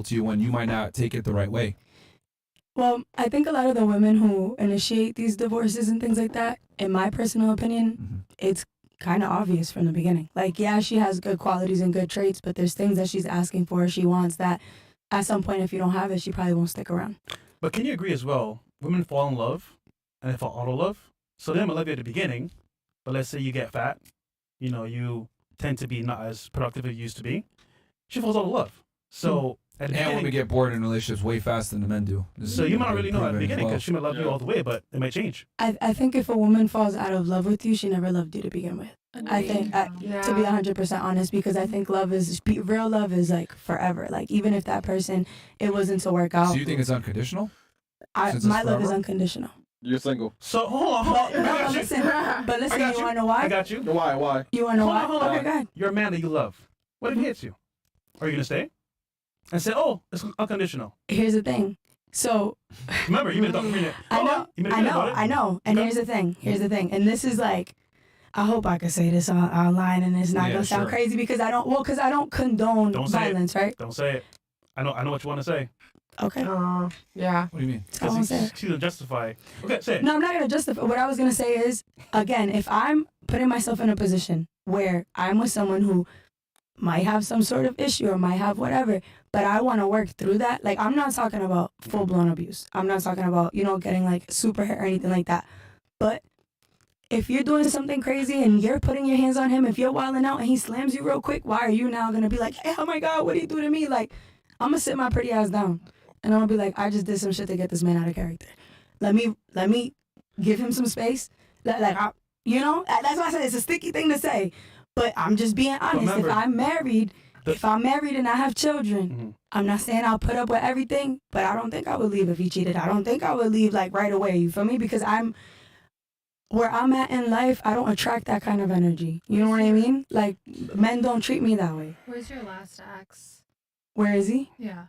acceptable to you when you might not take it the right way? Well, I think a lot of the women who initiate these divorces and things like that, in my personal opinion, it's kind of obvious from the beginning. Like, yeah, she has good qualities and good traits, but there's things that she's asking for, she wants that at some point, if you don't have it, she probably won't stick around. But can you agree as well? Women fall in love and they fall out of love. So they might love you at the beginning, but let's say you get fat, you tend to be not as productive as you used to be. She falls out of love. So at the beginning, women get bored in relationships way faster than the men do. So you might not really know at the beginning because she might love you all the way, but it might change. I think if a woman falls out of love with you, she never loved you to begin with. I think, to be 100% honest, because I think real love is like forever. Like, even if that person, it wasn't to work out. So you think it's unconditional? My love is unconditional. You're single. So hold on. But listen, you want to know why? I got you. Why? You want to know why? Hold on. Okay, go ahead. You're a man that you love. What if he hits you? Are you going to stay? And say, oh, it's unconditional. Here's the thing. So remember, you made a documentary. I know. And here's the thing. And this is like, I hope I can say this online and it's not gonna sound crazy because I don't condone violence, right? Don't say it. I know what you want to say. Okay. Yeah. What do you mean? She's gonna justify. Okay, say it. No, I'm not gonna justify. What I was gonna say is, again, if I'm putting myself in a position where I'm with someone who might have some sort of issue or might have whatever, but I want to work through that. Like, I'm not talking about full-blown abuse. I'm not talking about, getting like super hurt or anything like that. But if you're doing something crazy and you're putting your hands on him, if you're wilding out and he slams you real quick, why are you now going to be like, hey, oh my God, what did he do to me? Like, I'm going to sit my pretty ass down and I'm going to be like, I just did some shit to get this man out of character. Let me give him some space. That's why I said it's a sticky thing to say. But I'm just being honest. Remember, if I'm married and I have children, I'm not saying I'll put up with everything, but I don't think I would leave if he cheated. I don't think I would leave like right away. You feel me? Because where I'm at in life, I don't attract that kind of energy. You know what I mean? Like, men don't treat me that way. Where's your last ex? Where is he? Yeah.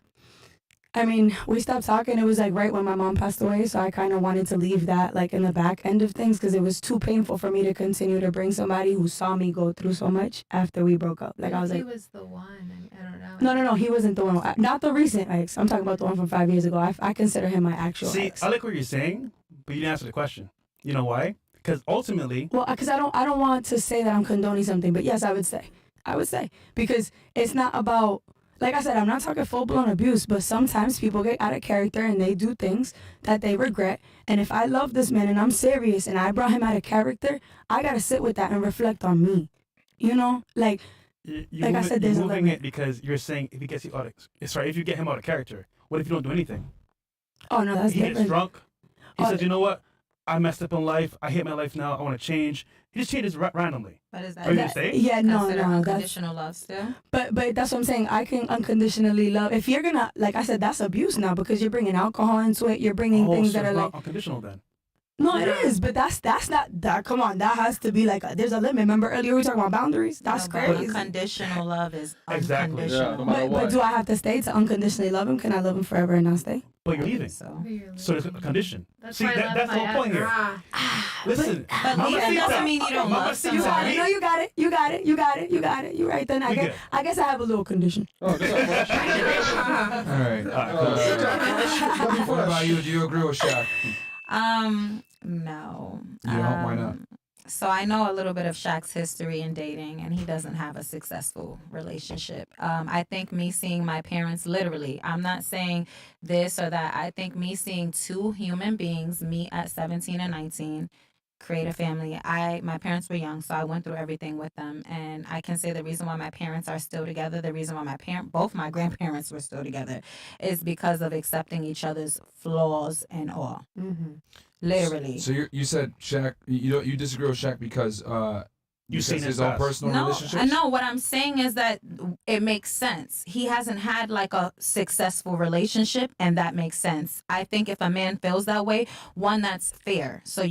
I mean, we stopped talking. It was like right when my mom passed away, so I kind of wanted to leave that like in the back end of things because it was too painful for me to continue to bring somebody who saw me go through so much after we broke up. Like, I was like, he was the one. I don't know. No, he wasn't the one. Not the recent ex. I'm talking about the one from 5 years ago. I consider him my actual ex. See, I like what you're saying, but you didn't answer the question. You know why? Because ultimately, because I don't want to say that I'm condoning something, but yes, I would say because it's not about. Like I said, I'm not talking full-blown abuse, but sometimes people get out of character and they do things that they regret. And if I love this man and I'm serious and I brought him out of character, I got to sit with that and reflect on me. Like I said, there's a limit. It because you're saying if he gets you if you get him out of character, what if you don't do anything? Oh, no, that's different. He gets drunk. He says, you know what? I messed up in life. I hate my life now. I want to change. He just changes randomly. But is that, are you gonna stay? Yeah, no, unconditional love still? But that's what I'm saying. I can unconditionally love. If you're gonna, like I said, that's abuse now because you're bringing alcohol into it. You're bringing things that are like unconditional. Then no, it is. But that's not that. Come on, that has to be like there's a limit. Remember earlier we were talking about boundaries. That's crazy. Unconditional love is exactly. unconditional. Yeah, no matter what. But do I have to stay to unconditionally love him? Can I love him forever and not stay? But you're leaving. So there's a condition. That's See, that's the whole point here. Listen, but leaving doesn't mean you don't love somebody. You got it. You right then. I guess I have a little condition. Oh, that's not fresh. All right. What about you? Do you agree with Shaq? No. You don't? Why not? So I know a little bit of Shaq's history in dating, and he doesn't have a successful relationship. I think me seeing my parents, literally, I'm not saying this or that. I think me seeing two human beings meet at 17 and 19, create a family. My parents were young, so I went through everything with them. And I can say the reason why my parents are still together, the reason why both my grandparents were still together, is because of accepting each other's flaws and all. Mm-hmm. Literally. So you said Shaq. You disagree with Shaq because You've seen his own personal relationships? No, what I'm saying is that it makes sense. He hasn't had like a successful relationship, and that makes sense. I think if a man feels that way, one, that's fair. So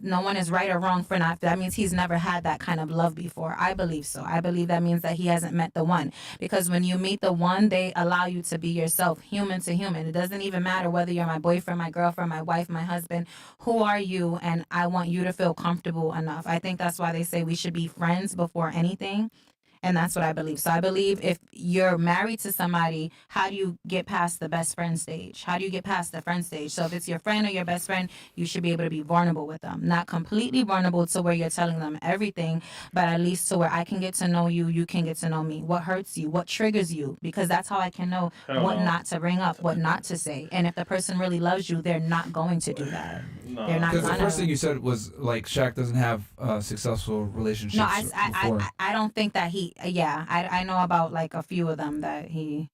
no one is right or wrong for not. That means he's never had that kind of love before. I believe so. I believe that means that he hasn't met the one. Because when you meet the one, they allow you to be yourself, human to human. It doesn't even matter whether you're my boyfriend, my girlfriend, my wife, my husband. Who are you? And I want you to feel comfortable enough. I think that's why they say we should be friends before anything. And that's what I believe. So I believe if you're married to somebody, how do you get past the best friend stage? How do you get past the friend stage? So if it's your friend or your best friend, you should be able to be vulnerable with them. Not completely vulnerable to where you're telling them everything, but at least to where I can get to know you, you can get to know me. What hurts you? What triggers you? Because that's how I can know what not to bring up, what not to say. And if the person really loves you, they're not going to do that. They're not Because the gonna. first thing you said was like Shaq doesn't have successful relationships No, before. I don't think that he. Yeah, I know about like a few of them that he.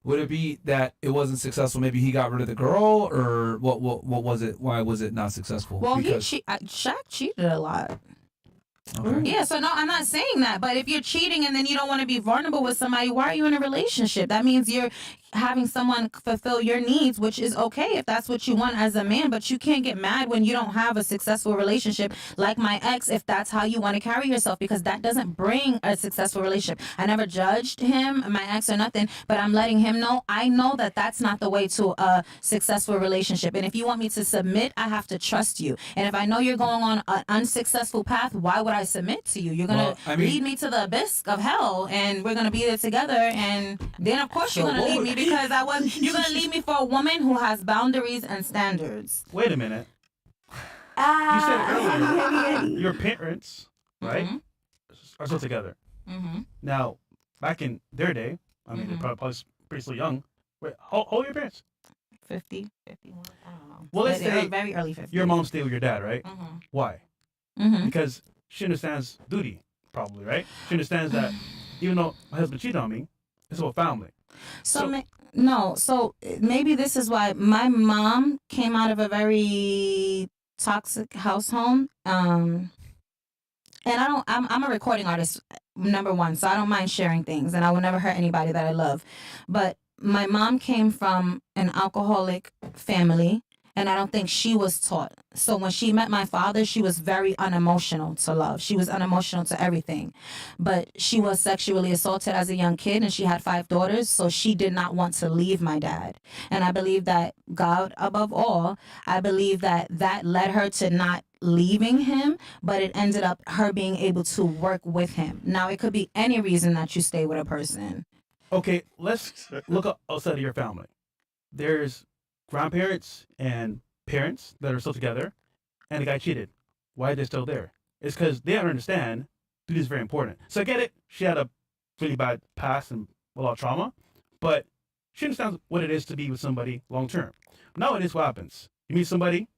Would it be that it wasn't successful? Maybe he got rid of the girl, or what? What was it? Why was it not successful? Well, Because, Shaq cheated a lot. okay. Yeah, so no, I'm not saying that. But if you're cheating and then you don't want to be vulnerable with somebody, why are you in a relationship? That means you're having someone fulfill your needs, which is okay if that's what you want as a man. But you can't get mad when you don't have a successful relationship like my ex, if that's how you want to carry yourself, because that doesn't bring a successful relationship. I never judged him, my ex, or nothing, but I'm letting him know I know that that's not the way to a successful relationship. And if you want me to submit, I have to trust you. And if I know you're going on an unsuccessful path, why would I submit to you? You're gonna lead me to the abyss of hell, and we're gonna be there together. And then of course you're gonna leave me because you're gonna leave me for a woman who has boundaries and standards. Wait a minute. You said earlier your parents, right, are still together. Now, back in their day, I mean, they're probably pretty still young. Wait, how old are your parents? 50, 51, I don't know. Well, let's say very early 50s. your mom stayed with your dad, right? Why? Because she understands duty, probably, right? She understands that even though my husband cheated on me, it's about family. So maybe this is why my mom came out of a very toxic house home. And I'm a recording artist, number one, so I don't mind sharing things, and I will never hurt anybody that I love. But my mom came from an alcoholic family, and I don't think she was taught. So when she met my father, she was very unemotional to love. She was unemotional to everything. But she was sexually assaulted as a young kid, and she had 5 daughters, so she did not want to leave my dad. And I believe that God above all, I believe that that led her to not leaving him, but it ended up her being able to work with him. Now, it could be any reason that you stay with a person. Okay, let's look outside of your family. There's grandparents and parents that are still together, and the guy cheated. Why are they still there? It's because they don't understand duty is very important. So I get it. She had a really bad past and a lot of trauma, but she understands what it is to be with somebody long term. Nowadays, what happens? You meet somebody,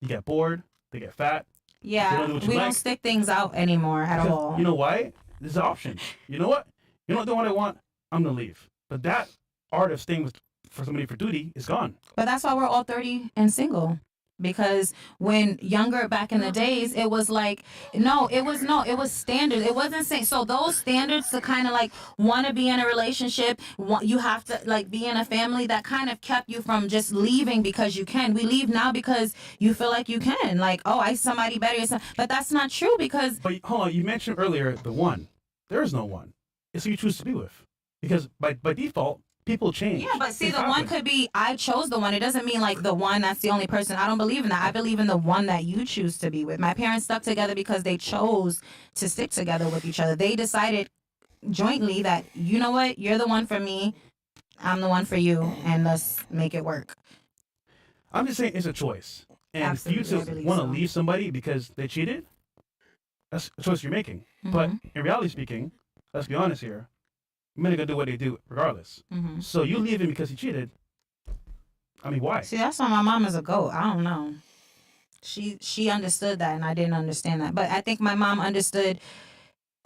you get bored, they get fat. Yeah, we don't stick things out anymore at all. You know why? There's an option. You know what? You don't know what I want. I'm gonna leave. But that art of staying with for somebody for duty is gone. But that's why we're all 30 and single. Because when younger back in the days, it was like, it was standards. It wasn't saying, so those standards to kind of like want to be in a relationship, you have to like be in a family, that kind of kept you from just leaving because you can. We leave now because you feel like you can. Like, oh, I somebody better. Or something. But that's not true because. But hold on, you mentioned earlier the one. There is no one. It's who you choose to be with. Because by default, people change. Yeah, but see, the one could be, I chose the one. It doesn't mean like the one that's the only person. I don't believe in that. I believe in the one that you choose to be with. My parents stuck together because they chose to stick together with each other. They decided jointly that, you know what, you're the one for me, I'm the one for you, and let's make it work. I'm just saying it's a choice. And Absolutely, for you to want to leave somebody because they cheated, that's a choice you're making. But in reality speaking, let's be honest here, men are gonna do what they do regardless. So you leave him because he cheated. I mean, why? See, that's why my mom is a goat. I don't know. She understood that, and I didn't understand that. But I think my mom understood.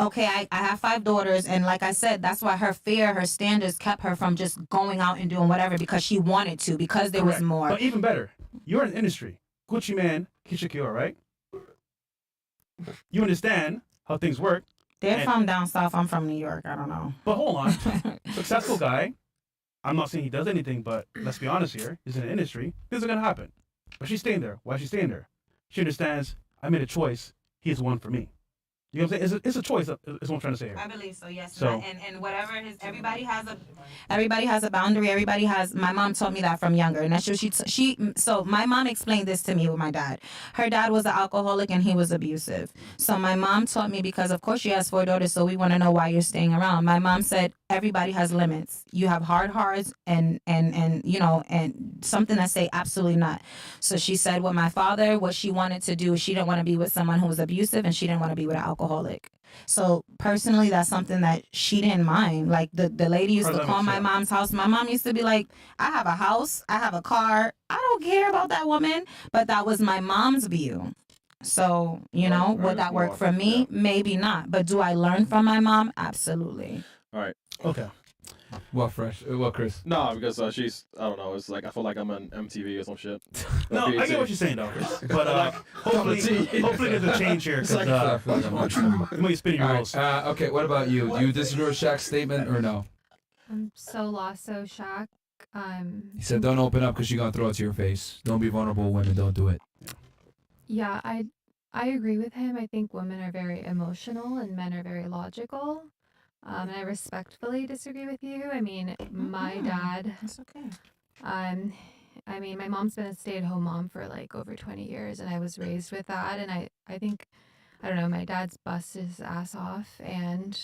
Okay, I have 5 daughters, and like I said, that's why her fear, her standards kept her from just going out and doing whatever because she wanted to, because there was more. But even better, you're in the industry. Gucci Man, Keisha Kiora, right? You understand how things work. They're from down south. I'm from New York. I don't know. But hold on. Successful guy. I'm not saying he does anything, but let's be honest here. He's in the industry. Things are going to happen. But she's staying there. Why is she staying there? She understands I made a choice. He is one for me. You know what I'm saying? It's a choice. Is what I'm trying to say here. I believe so. Yes. So- And whatever his everybody has a boundary. Everybody has. My mom taught me that from younger, and that's what she. So my mom explained this to me with my dad. Her dad was an alcoholic and he was abusive. So my mom taught me, because of course she has 4 daughters, so we want to know why you're staying around. My mom said everybody has limits. You have hard hearts and and something that say absolutely not. So she said with my father, what she wanted to do is she didn't want to be with someone who was abusive and she didn't want to be with an alcoholic. So personally, that's something that she didn't mind. Like the lady used to call my mom's house. My mom used to be like, I have a house, I have a car, I don't care about that woman. But that was my mom's view. So, would that work for me? Yeah. Maybe not. But do I learn from my mom? Absolutely. All right. Okay. What fresh? What Chris? No, because she's, I don't know. It's like I feel like I'm on MTV or some shit. No, I get what you're saying, though, Chris. But hopefully there's a change here. Because I feel like I'm on you might be spinning your All wheels. right, okay, what about you? Do you disagree with Shaq's statement or no? I'm so lost, so shocked. He said, "Don't open up because you're gonna throw it to your face. Don't be vulnerable, women. Don't do it." Yeah, I agree with him. I think women are very emotional and men are very logical. And I respectfully disagree with you. I mean, my dad, That's okay. I mean, my mom's been a stay-at-home mom for like over 20 years, and I was raised with that. And I think, I don't know, my dad's busted his ass off, and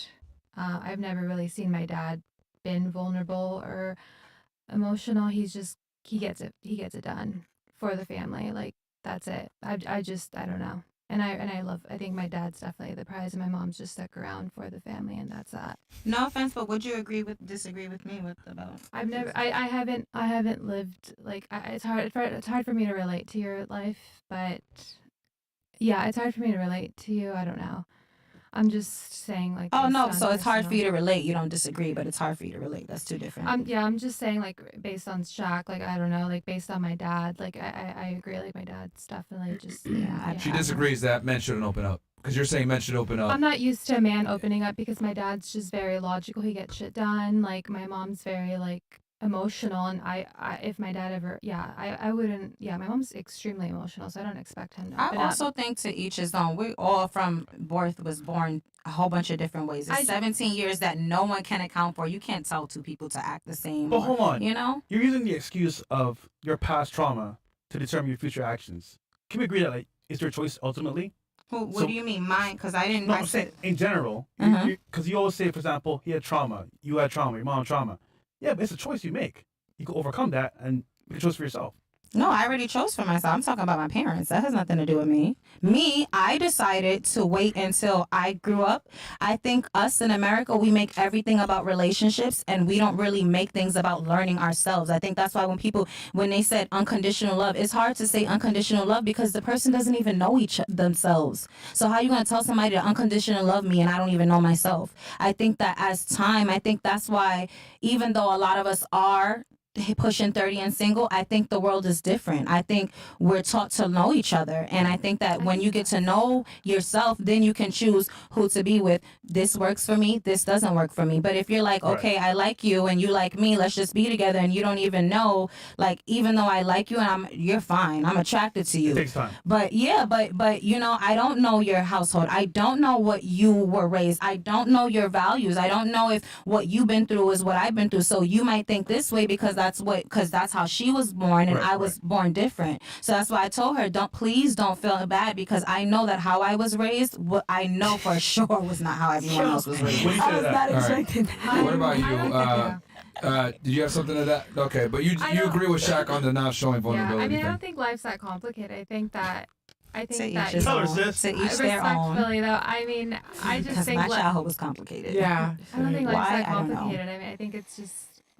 I've never really seen my dad been vulnerable or emotional. He gets it done for the family. Like that's it. I don't know. And I think my dad's definitely the prize, and my mom's just stuck around for the family, and that's that. No offense, but would you disagree with me about? I haven't lived like it's hard for me to relate to your life, but yeah, it's hard for me to relate to you. I don't know. I'm just saying like. Oh based no, on so it's hard for personal- you to relate. You don't disagree, but it's hard for you to relate. That's two different. I'm just saying like based on Shaq, like I don't know, like based on my dad, like I agree, like my dad's definitely just yeah. She disagrees that men shouldn't open up because you're saying men should open up. I'm not used to a man opening up because my dad's just very logical. He gets shit done. Like my mom's very like emotional, and I if my dad ever I wouldn't my mom's extremely emotional, so I don't expect him to I open up. also think to each his own. We all from birth was born a whole bunch of different ways. It's 17 years that no one can account for. You can't tell two people to act the same. But hold on. You know? You're using the excuse of your past trauma to determine your future actions. Can we agree that like it's your choice ultimately? What do you mean mine? Because I didn't. No, I I'm saying said, in general. Because you always say, for example, he had trauma, you had trauma, your mom had trauma. Yeah, but it's a choice you make. You can overcome that and make a choice for yourself. no, I already chose for myself. I'm talking about my parents. That has nothing to do with me. I decided to wait until I grew up. I think us in America, we make everything about relationships and we don't really make things about learning ourselves. I think that's why when they said unconditional love, it's hard to say unconditional love because the person doesn't even know themselves. So how are you going to tell somebody to unconditional love me and I don't even know myself? I think that as time, I think that's why even though a lot of us are pushing 30 and single, I think the world is different. I think we're taught to know each other. And I think that when you get to know yourself, then you can choose who to be with. This works for me. This doesn't work for me. But if you're like, okay, I like you and you like me, let's just be together. And you don't even know, like, even though I like you and you're fine. I'm attracted to you. It takes time. But yeah, but I don't know your household. I don't know what you were raised. I don't know your values. I don't know if what you've been through is what I've been through. So you might think this way because that's how she was born and I was born different. So that's why I told her, please don't feel bad because I know that how I was raised, what I know for sure was not how everyone else was raised. When you I say was that, not All right. expecting that. What about you? Did you have something to that? Okay, but you agree with Shaq on the not showing Yeah, vulnerability I mean, I thing. don't think life's that complicated. I think that To each that his Tell her, own. sis. To each their own. respectfully though, I mean, I just Because think my childhood was complicated. Yeah. I don't think life's Why? that I don't know. complicated. I mean, I think it's just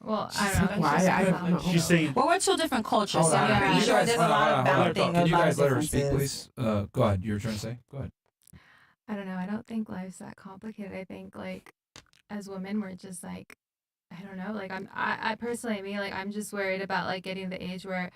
well, I don't know. It's Why? just I don't know. she's saying, Well, we're two different cultures, Hold so on. I'm Can pretty you sure guys- there's a hold on, lot hold of on, hold on. bounding. Can you a lot guys of let her speak, differences. please? Go ahead. You were trying to say? Go ahead. I don't know. I don't think life's that complicated. I think like as women, we're just like I don't know. Like I personally, me, like I'm just worried about like getting to the age where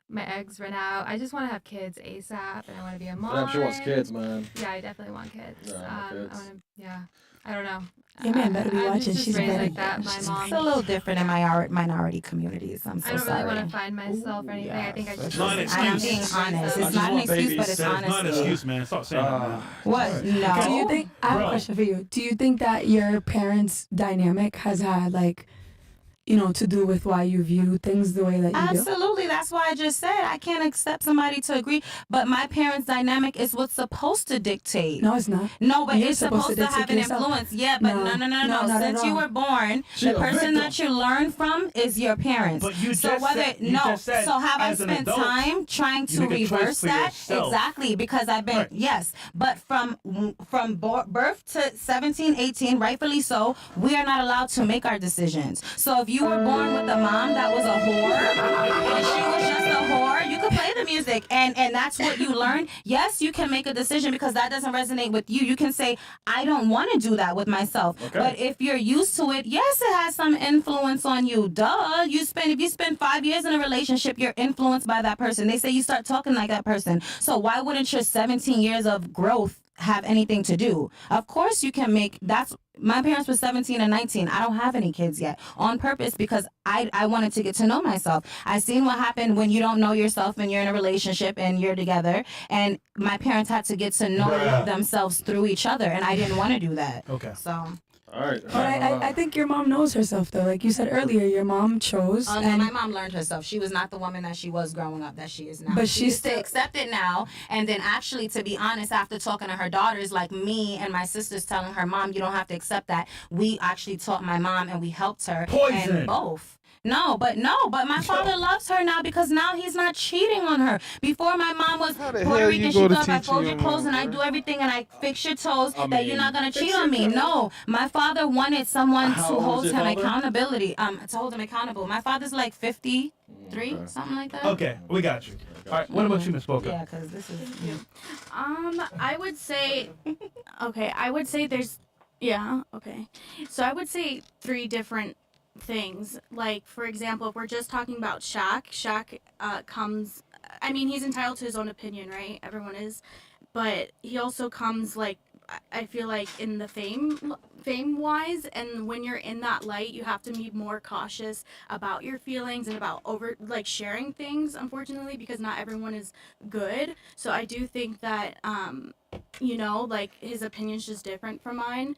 my eggs run out. I just want to have kids ASAP, and I want to be a mom. Damn, she wants kids, man. Yeah, I definitely want kids. Yeah, I want kids. I want to, yeah. I don't know. Your man better be I'm watching. just She's raised better. like that. My It's mom. a little different in minority communities. I'm so I don't sorry. really want to find myself or anything. I think I just. Not an I'm excuse. being honest. I It's just not an want excuse, babies. but it's It's not an honesty. excuse, man. Stop saying that, man. What? No. Do you think? I have Bro. a question for you. Do you think that your parents' dynamic has had like, you know, to do with why you view things the way that you do? Absolutely. That's why I just said I can't accept somebody to agree. But my parents' dynamic is what's supposed to dictate. No, it's not. No, but You're it's supposed supposed to to have an dictate yourself. influence. Yeah, but No. no. No, not at Since you all. were born, She the a person victim. that you learn from is your parents. But you so just whether said- you no, just said so have I as an spent adult, time trying you to make a choice reverse for that? yourself. Exactly, because I've been Right. yes, but from birth to 17, 18, rightfully so, we are not allowed to make our decisions. So if you were born with a mom that was a whore and she was just a whore, you could play the music and that's what you learn. Yes, you can make a decision because that doesn't resonate with you. You can say, I don't want to do that with myself. Okay. But if you're used to it, yes, it has some influence on you. Duh. If you spend 5 years in a relationship, you're influenced by that person. They say you start talking like that person. So why wouldn't your 17 years of growth have anything to do? Of course you can make that's my parents were 17 and 19. I don't have any kids yet on purpose because I wanted to get to know myself. I seen what happened when you don't know yourself and you're in a relationship and you're together. And my parents had to get to know Bruh. themselves through each other. And I didn't want to do that. Okay. So, All right. But I think your mom knows herself though. Like you said earlier, your mom chose. oh no, and my mom learned herself. She was not the woman that she was growing up that she is now. But she she's used to still- accept it now. And then actually, to be honest, after talking to her daughters, like me and my sisters telling her, Mom, you don't have to accept that. We actually taught my mom and we helped her. Poison. And both. No, but my father loves her now because now he's not cheating on her. Before my mom was How the Puerto hell Rican, you she go to thought if I teaching fold your your clothes mom, and I bruh? do everything and I fix your toes, I that you're mean, not gonna fix cheat your on me. toes. No, my father wanted someone How to old hold is your him father? accountability. To hold him accountable. My father's like 53, Okay. something like that. Okay, we got you. All right, what about you, Miss Boca? Yeah, because this is. I would say, okay, okay. So I would say 3 different things. Like, for example, if we're just talking about Shaq comes, I mean, he's entitled to his own opinion, right? Everyone is. But he also comes, like, I feel like in the fame wise, and when you're in that light, you have to be more cautious about your feelings and about sharing things, unfortunately, because not everyone is good. So I do think that his opinion's just different from mine.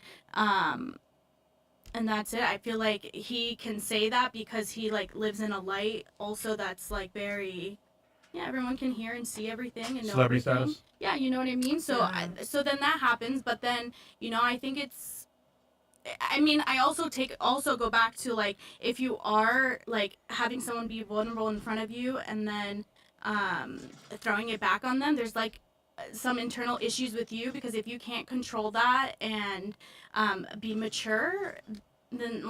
And that's it. I feel like he can say that because he lives in a light also that's very, yeah, everyone can hear and see everything and know Celebrity everything. status? Yeah, you know what I mean? So so then that happens, but then, I think I also go back to if you are having someone be vulnerable in front of you and then throwing it back on them, there's some internal issues with you, because if you can't control that and be mature, then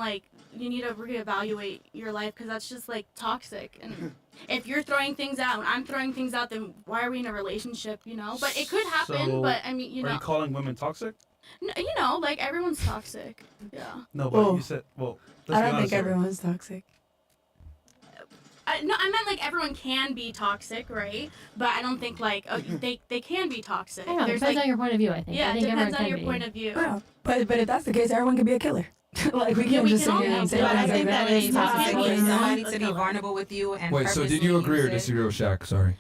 you need to reevaluate your life, because that's just toxic. And if you're throwing things out and I'm throwing things out, then why are we in a relationship? But it could happen. So, but I mean, Are you calling women toxic? everyone's toxic. Yeah. No, but Well, you said, well, I let's be don't honest think here. everyone's toxic. I meant everyone can be toxic, right? But I don't think they can be toxic. I don't know. It There's depends on your point of view, I think. yeah, I it think depends everyone on your can point be. of view. Yeah. But if that's the case, everyone could be a killer. We can't we just sit can all here be and say killers. But I everyone's think like that that. is toxic Yeah. for somebody to be Yeah. vulnerable with you and Wait, so did you purposely agree or use it. disagree with Shaq? Sorry.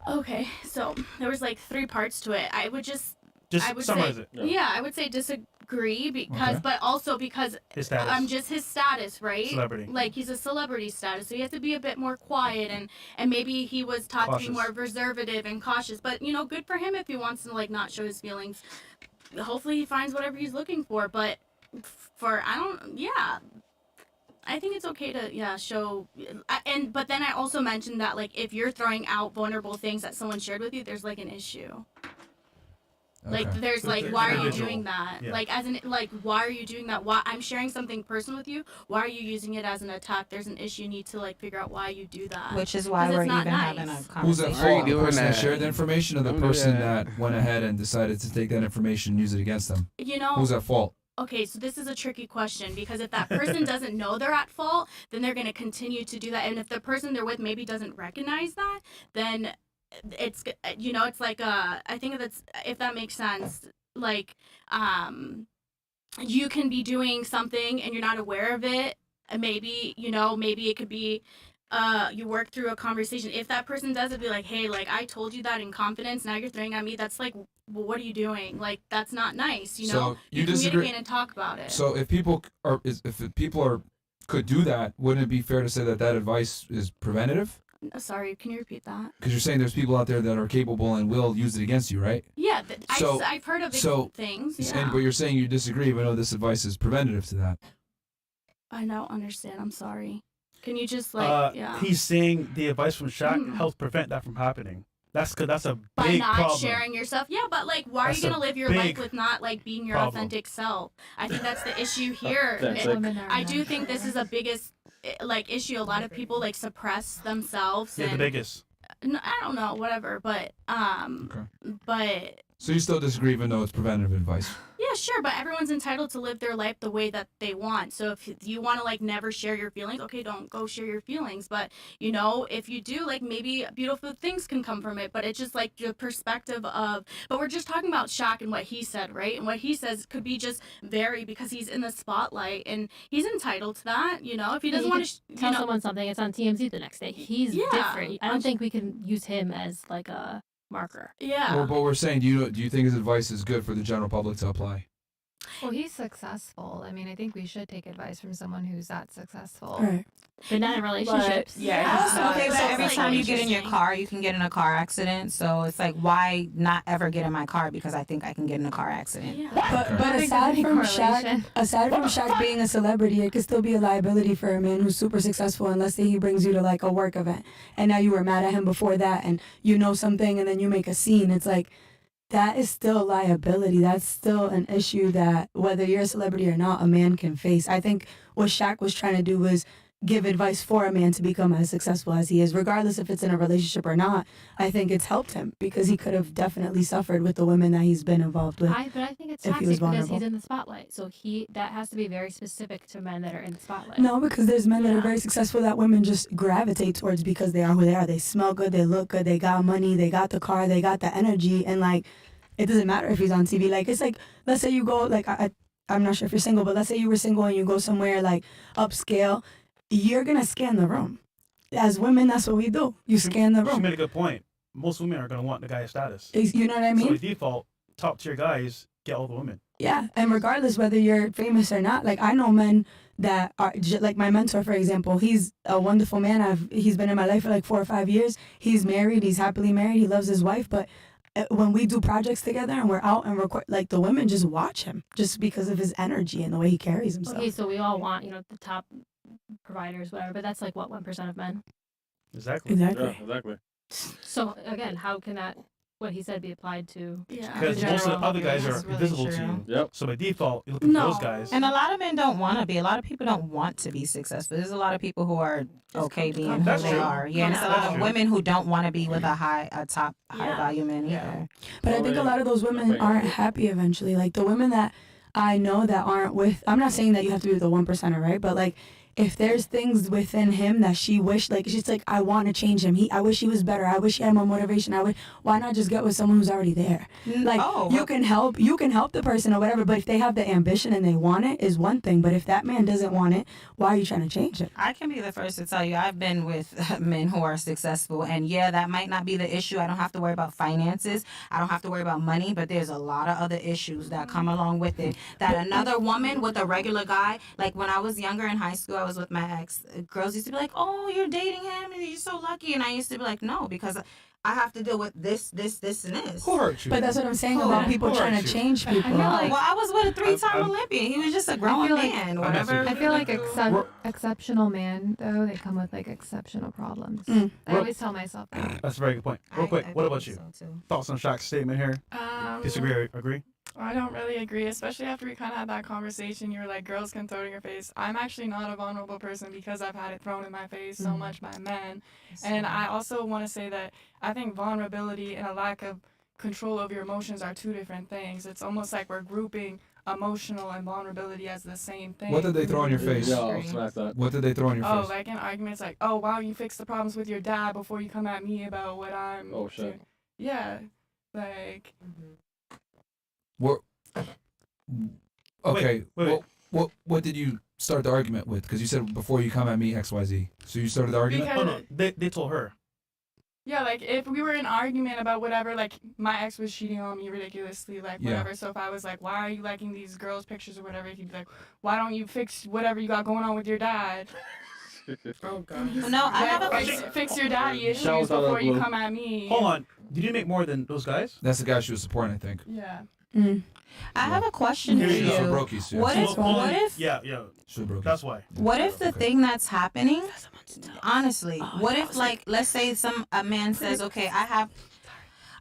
Okay, so there was 3 parts to it. I would Just say, summarize it. Yeah, I would say disagree because, Okay. but also because His status. just his status, right? Celebrity. He's a celebrity status, so he has to be a bit more quiet and maybe he was taught to Cautious. be more reservative and cautious. But good for him if he wants to not show his feelings. Hopefully he finds whatever he's looking for. But I think it's okay to show, but then I also mentioned that if you're throwing out vulnerable things that someone shared with you, there's an issue. Okay. There's So it's why are you individual. doing that? Yeah. As in why are you doing that? Why I'm sharing something personal with you? Why are you using it as an attack? There's an issue. You need to figure out why you do that. Which is why 'Cause we're it's even not having a nice. Who's at conversation. I ain't fault? The doing person that that. shared the information, or the Don't do person that. that went ahead and decided to take that information and use it against them? Who's at fault? Okay, so this is a tricky question, because if that person doesn't know they're at fault, then they're going to continue to do that. And if the person they're with maybe doesn't recognize that, then it's it's I think that's, if that makes sense, you can be doing something and you're not aware of it. And maybe, maybe it could be you work through a conversation. If that person does it, be like, hey, like I told you that in confidence, now you're throwing at me. That's like, well, what are you doing? Like, that's not nice, you know? So you disagree? Communicate and talk about it. So if people could do that, wouldn't it be fair to say that advice is preventative? Sorry, can you repeat that? Because you're saying there's people out there that are capable and will use it against you, right? Yeah, So- I've heard of things. Yeah. But you're saying you disagree, even though this advice is preventative to that. I don't understand. I'm sorry. Can you just like, He's saying the advice from Shaq helps prevent that from happening. That's a by big not problem. sharing your stuff. Yeah, but like, why That's are you a gonna live your life big with not like being your problem. authentic self? I think that's the issue here. That's And like- I do think this is the biggest like issue. A lot of people like suppress themselves. Yeah, the and, biggest. No, I don't know, whatever. But but So you still disagree, even though it's preventative advice? yeah, sure. But everyone's entitled to live their life the way that they want. So if you want to like never share your feelings, okay, don't go share your feelings. But if you do, like maybe beautiful things can come from it. But it's just like the perspective of. But we're just talking about Shaq and what he said, right? And what he says could be just vary because he's in the spotlight and he's entitled to that. If he doesn't want to tell someone something, it's on TMZ the next day. He's different. I don't think we can use him as like a marker. Yeah. Well, but we're saying, do you think his advice is good for the general public to apply? Well, he's successful. I mean, I think we should take advice from someone who's that successful. Right. But not in relationships. Yeah. Also, okay, but So every like time you get in your interesting. car, you can get in a car accident. So it's like, why not ever get in my car because I think I can get in a car accident? Yeah. But think aside there's any from correlation. Shaq being a celebrity, it could still be a liability for a man who's super successful. And let's say he brings you to like a work event, and now you were mad at him before that, and you know something, and then you make a scene. It's like that is still liability. That's still an issue that whether you're a celebrity or not, a man can face. I think what Shaq was trying to do was give advice for a man to become as successful as he is, regardless if it's in a relationship or not. I think it's helped him because he could have definitely suffered with the women that he's been involved with. But I think it's if he toxic was because vulnerable. he's in the spotlight. So that has to be very specific to men that are in the spotlight. No, because there's men that are very successful that women just gravitate towards because they are who they are. They smell good, they look good, they got money, they got the car, they got the energy, and like it doesn't matter if he's on TV. Like it's like let's say you go like I'm not sure if you're single, but let's say you were single and you go somewhere like upscale, you're gonna scan the room. As women, that's what we do. You scan the She room. made a good point. Most women are gonna want the guy's status. You know what I So mean? by default, top tier guys get all the women. Yeah, and regardless whether you're famous or not, like I know men that are like my mentor, for example. He's a wonderful man. He's been in my life for like 4 or 5 years. He's married. He's happily married. He loves his wife. But when we do projects together and we're out and record, like the women just watch him just because of his energy and the way he carries himself. Okay, so we all want, the top providers, whatever, but that's like what 1% of men. Exactly. Exactly. Yeah, exactly. So again, how can what he said be applied to? Yeah. Because The most of the general other guys are That's really invisible to true. you. Yep. So by default, you're looking for No. those guys. And a lot of men don't want to be. A lot of people don't want to be successful. There's a lot of people who are okay being who That's they true. are. Yeah, and there's a That's lot of true. women who don't want to be with a top high Yeah. value man Yeah. either. But I think a lot of those women aren't happy eventually. Like the women that I know that aren't with, I'm not saying that you have to be with a 1%er, right? But like if there's things within him that she wished, like she's like, I want to change him. I wish he was better. I wish he had more motivation. Why not just get with someone who's already there? Like you can help the person or whatever. But if they have the ambition and they want it, is one thing. But if that man doesn't want it, why are you trying to change it? I can be the first to tell you I've been with men who are successful, and yeah, that might not be the issue. I don't have to worry about finances. I don't have to worry about money, but there's a lot of other issues that come along with it. That another woman with a regular guy, like when I was younger in high school, I was with my ex. Girls used to be like, "Oh, you're dating him, and you're so lucky," and I used to be like, "No, because I have to deal with this, and this." Who hurt you? But that's what I'm saying Who? about people Who trying hurt to you? change people. feel like- Well, I was with a 3-time I'm- Olympian. He was just a grown feel like- man. I'm Whatever. messing I feel like We're- exceptional men, though, they come with like exceptional problems. Mm. I always tell myself that. That's a very good point. Real quick, what about you? So too. Thoughts on Shaq's statement here? Disagree or agree? I don't really agree, especially after we kind of had that conversation. You were like, girls can throw it in your face. I'm actually not a vulnerable person because I've had it thrown in my face so much by men. And I also want to say that I think vulnerability and a lack of control over your emotions are two different things. It's almost like we're grouping emotional and vulnerability as the same thing. What did they throw in your face? Yo, smack that. What did they throw in your Oh, face? like in arguments like, oh, why don't you fix the problems with your dad before you come at me about what I'm Oh, shit. doing? Yeah, like... What? Okay. Wait. What did you start the argument with? Because you said before you come at me XYZ. So you started the argument. Because- Oh no, they told her. Yeah, like if we were in an argument about whatever, like my ex was cheating on me ridiculously, like Yeah. whatever. So if I was like, why are you liking these girls' pictures or whatever, he'd be like, why don't you fix whatever you got going on with your dad? No, I have a Fix your daddy issues That was out of before the you blue. come at me. Hold on. Did you make more than those guys? That's the guy she was supporting, I think. Yeah. I have a question for Here you So go. you. brokies. Yeah. What if Hold on. what if Yeah. Should brokies. That's why. What if the Okay. thing that's happening, honestly, what if like let's say a man says, okay, I have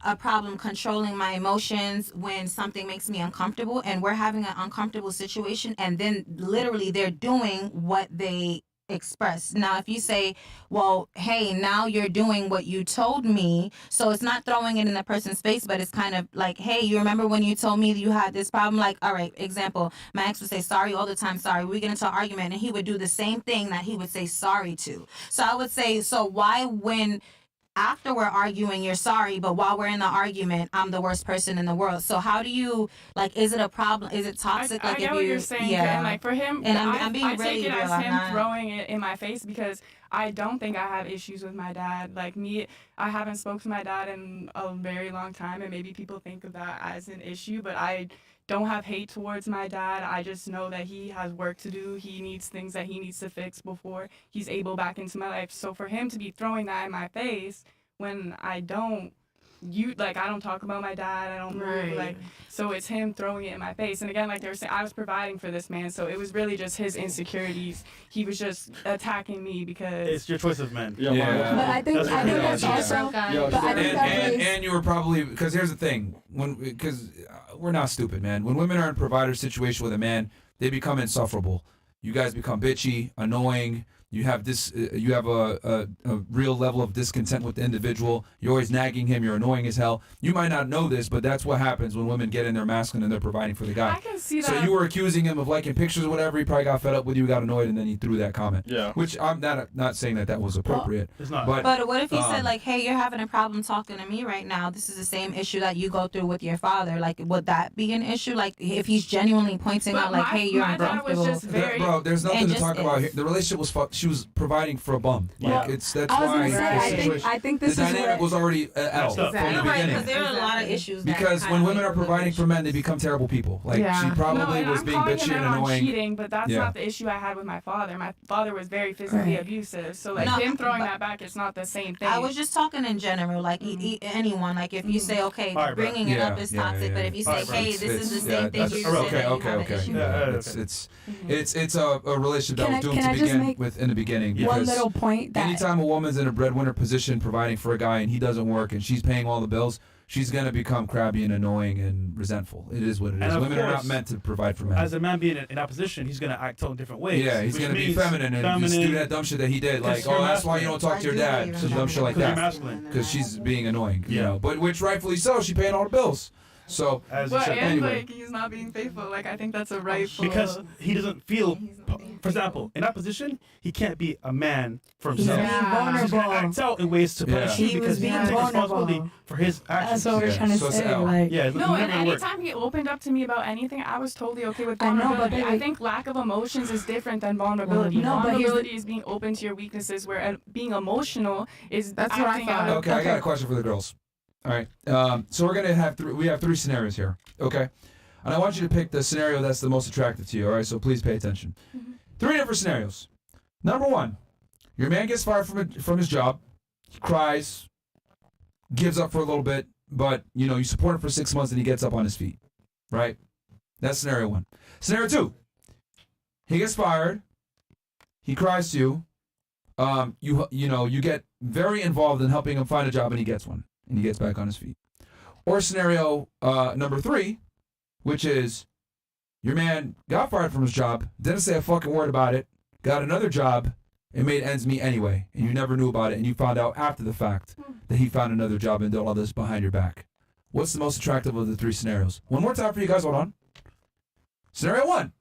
a problem controlling my emotions when something makes me uncomfortable, and we're having an uncomfortable situation, and then literally they're doing what they express. Now if you say, well, hey, now you're doing what you told me, so it's not throwing it in the person's face, but it's kind of like, hey, you remember when you told me you had this problem? Like, all right, example, my ex would say sorry all the time, sorry, we get into an argument, and he would do the same thing that he would say sorry to. So I would say, so why when after we're arguing you're sorry, but while we're in the argument I'm the worst person in the world? So how do you, like, is it a problem, is it toxic? I like get if what you you're saying, yeah and like for him, And I'm being I really take it real, as I'm him not- throwing it in my face because I don't think I have issues with my dad. Like me, I haven't spoke to my dad in a very long time, and maybe people think of that as an issue, but I don't have hate towards my dad. I just know that he has work to do. He needs things that he needs to fix before he's able back into my life. So for him to be throwing that in my face when I don't, I don't talk about my dad. I don't move, like, so it's him throwing it in my face. And again, like they were saying, I was providing for this man, so it was really just his insecurities. He was just attacking me because It's your choice of men. Yeah. But I think that's Yeah. also. Broke guy. Yo, But I think And, that and, plays. and you were probably, because here's the thing, because we're not stupid, man. When women are in a provider situation with a man, they become insufferable. You guys become bitchy, annoying. You have you have a real level of discontent with the individual. You're always nagging him. You're annoying as hell. You might not know this, but that's what happens when women get in their masculine and they're providing for the I guy. can see that. So you were accusing him of liking pictures or whatever. He probably got fed up with you, got annoyed, and then he threw that comment. Yeah. Which I'm not saying that was appropriate. It's not. But But what if he said, Um, like, hey, you're having a problem talking to me right now. This is the same issue that you go through with your father. Like, would that be an issue? Like, if he's genuinely pointing But out, like, my- hey, you're my dad was uncomfortable. just very. Bro, there's nothing And to just talk about is. here. The relationship was fucked. She was providing for a bum. Like Well, that's I was why gonna say, the I think the this is dynamic where. was already out Messed up. from the You're right, beginning. because there are a lot of issues. that Because kinda when women make are the providing for relationship- men, they become terrible people. Like Yeah. she No, probably and was I'm being calling bitchy him and out on annoying. cheating, but that's Yeah. not the issue I had with my father. My father was very physically Right. abusive, so like No, him throwing but- that back, it's not the same thing. I was just talking in general, like anyone. Like if you say, okay, All right, bro. bringing it up is Yeah, toxic, yeah, but yeah. if you All say, right, bro. hey, this is the same thing that's- you said okay, that you okay, have okay. an issue Yeah, with. okay. It's a relationship that Can was I- doomed can to I just begin make with in the beginning. One Because little point that anytime a woman's in a breadwinner position providing for a guy and he doesn't work and she's paying all the bills, she's gonna become crabby and annoying and resentful. It is what it And is. of Women are not course, meant to provide for men. As a man being in that position, he's gonna act in different ways. Yeah, he's which gonna be means feminine and just do that dumb shit that he did. Like, Because you're oh, that's why you masculine. don't talk to your dad. Some dumb shit like Because you're that. masculine. Because she's being annoying, you Yeah. know. But which rightfully so, she paying all the bills. So As you But said. and anyway. like he's not being faithful. Like I think that's a rightful. Because he doesn't feel, for example, in that position, he can't be a man for he's himself. being Yeah. He's gonna vulnerable. act out in ways to punish Yeah. you He was because he being doesn't take responsibility vulnerable. for his actions. That's what we're Yeah, trying to so it's say. L. Like, Yeah, it's No, and never work. anytime he opened up to me about anything, I was totally okay with I know, but vulnerability. I baby- think lack of emotions is different than vulnerability. No, but here's the- vulnerability is being open to your weaknesses, where being emotional is That's what I acting out thought. of. okay, I got a question for the girls. All right. So we're gonna have we have three scenarios here. Okay. And I want you to pick the scenario that's the most attractive to you. All right. So please pay attention. Three different scenarios. Number one, your man gets fired from his job. He cries, gives up for a little bit, but you support him for 6 months and he gets up on his feet. Right. That's scenario one. Scenario two, he gets fired. He cries to you. You get very involved in helping him find a job and he gets one and he gets back on his feet. Or scenario number three, which is your man got fired from his job, didn't say a fucking word about it, got another job and made ends meet anyway, and you never knew about it and you found out after the fact that he found another job and did all this behind your back. What's the most attractive of the three scenarios? One more time for you guys, hold on. Scenario one,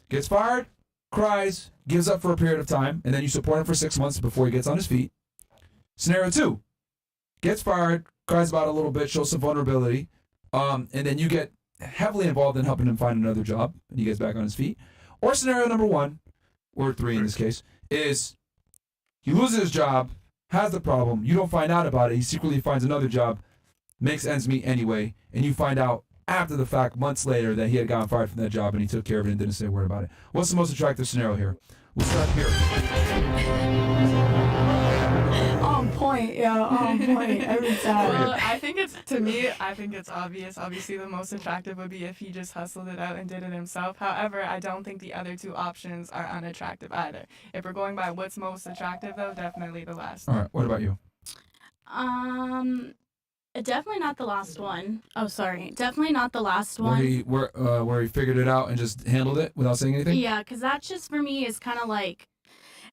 gets fired, cries, gives up for a period of time, and then you support him for 6 months before he gets on his feet. Scenario two, gets fired, cries about it a little bit, shows some vulnerability, and then you get heavily involved in helping him find another job and he gets back on his feet. Or scenario number 1, or 3 in this case, is he loses his job, has the problem, you don't find out about it, he secretly finds another job, makes ends meet anyway, and you find out after the fact, months later, that he had gotten fired from that job and he took care of it and didn't say a word about it. What's the most attractive scenario here? We'll start here. On point, yo, on point every time. Well, I think it's obvious. Obviously, the most attractive would be if he just hustled it out and did it himself. However, I don't think the other 2 options are unattractive either. If we're going by what's most attractive, though, definitely the last. All right, what about you? Definitely not the last one. Oh, sorry. Definitely not the last Where one. he figured it out and just handled it without saying anything? Yeah, because that just for me is kind of like